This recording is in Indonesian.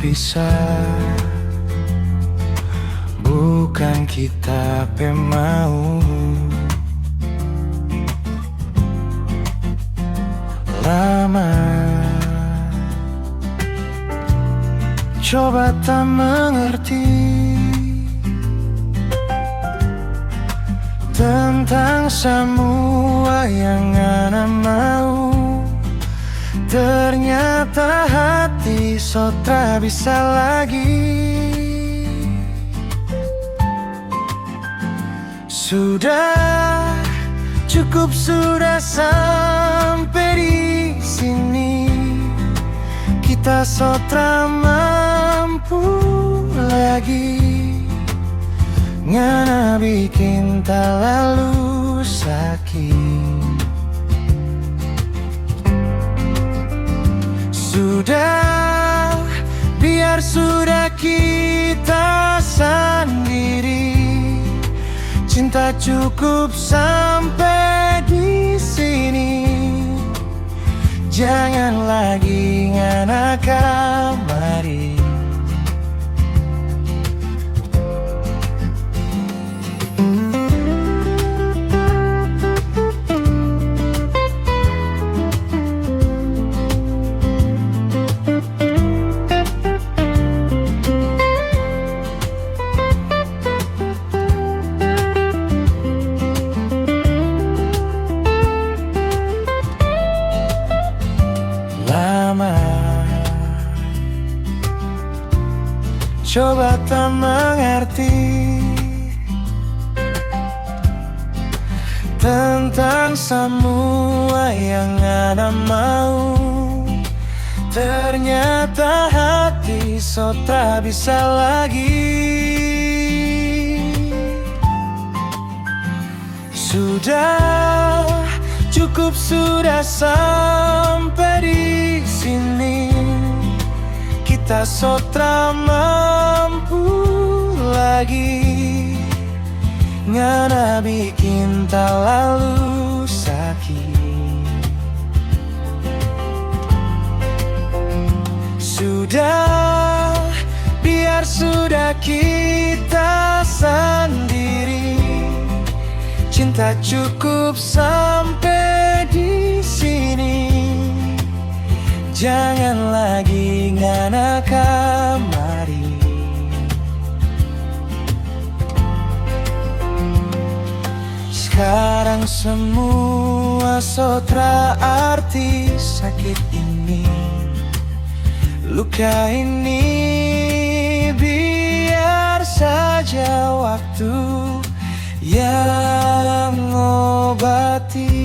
berpisah, bukan kita mau. Lama coba tak mengerti tentang semua yang ana mau. Ternyata hati so tak bisa lagi. Sudah cukup, sudah sampai di sini. Kita so tak mampu lagi. Ngana bikin tak lalu sakit. Sudah, biar sudah kita sendiri. Cinta cukup sampai di sini. Jangan lagi ngana kamari. Coba tak mengerti tentang semua yang ana mau. Ternyata hati so tak bisa lagi. Sudah cukup, sudah sampai di sini. Kita so tak mampu lagi. Ngana bikin tak lalu sakit. Sudah, biar sudah kita sendiri. Cinta cukup sampai di sini. Jangan lagi ngana kamari. Sekarang semua so tra arti sakit ini. Luka ini biar saja waktu yang mengobati.